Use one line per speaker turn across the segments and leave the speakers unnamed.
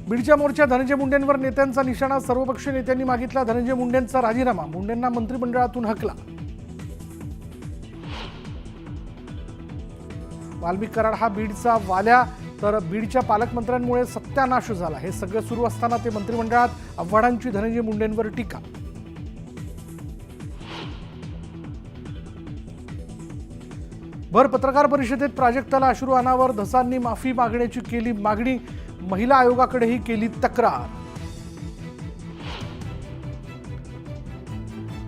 बीडच्या मोर्चात धनंजय मुंडेंवर नेत्यांचा निशाणा, सर्वपक्षीय नेत्यांनी मागितला धनंजय मुंडेंचा राजीनामा, मुंडेंना मंत्रिमंडळातून हकला. वाल्मिक कराड हा बीडचा वाल्या, तर बीडच्या पालकमंत्र्यांमुळे सत्यानाश झाला. हे सगळं सुरू असताना ते मंत्रिमंडळात, आव्हाडांची धनंजय मुंडेंवर टीका. भर पत्रकार परिषदेत प्राजक्ताला अश्रू अनावर, धसांनी माफी मागण्याची केली मागणी, महिला आयोगाकडेही केली तक्रार.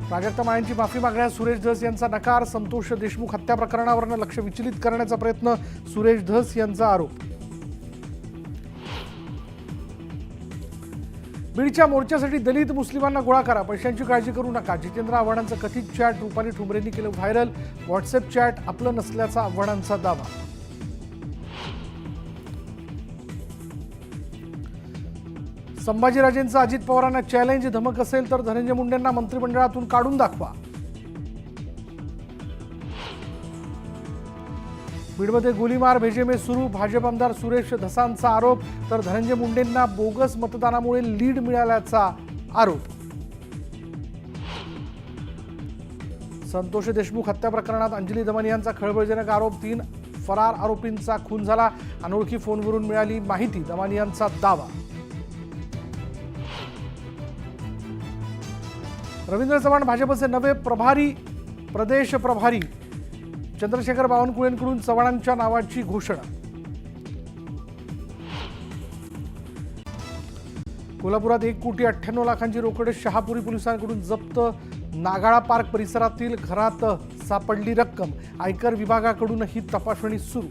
प्राजक्ता माळेंची माफी मागण्यास सुरेश धस यांचा नकार, संतोष देशमुख हत्या प्रकरणावरून लक्ष विचलित करण्याचा प्रयत्न, सुरेश धस यांचा आरोप. बीडच्या मोर्चासाठी दलित मुस्लिमांना गोळा करा, पैशांची काळजी करू नका, जितेंद्र आव्हाडांचं कथित चॅट रुपाली ठुमरेंनी केलं व्हायरल. व्हॉट्सअप चॅट आपलं नसल्याचा आव्हाडांचा दावा. संभाजीराजेंचं अजित पवारांना चॅलेंज, धमक असेल तर धनंजय मुंडेंना मंत्रिमंडळातून काढून दाखवा. बीडमध्ये गोलीमार भेजेमे सुरू, भाजप आमदार सुरेश धसांचा आरोप, तर धनंजय मुंडेंना बोगस मतदानामुळे लीड मिळाल्याचा आरोप. संतोष देशमुख हत्या प्रकरणात अंजली दमानी यांचा खळबळजनक आरोप, 3 फरार आरोपींचा खून झाला, अनोळखी फोनवरून मिळाली माहिती, दमानी यांचा दावा. रवींद्र चव्हाण भाजपचे नवे प्रदेश प्रभारी, चंद्रशेखर बावनकुळेंकडून चव्हाणांच्या नावाची घोषणा. कोल्हापुरात 1,98,00,000ची रोकड शहापुरी पोलिसांकडून जप्त, नागाळा पार्क परिसरातील घरात सापडली रक्कम, आयकर विभागाकडूनही तपासणी सुरू.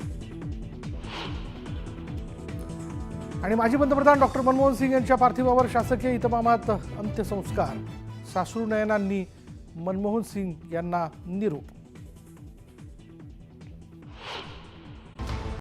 आणि माजी पंतप्रधान डॉक्टर मनमोहन सिंग यांच्या पार्थिवावर शासकीय इतमामात अंत्यसंस्कार, साश्रू नयनांनी मनमोहन सिंग यांना निरोप.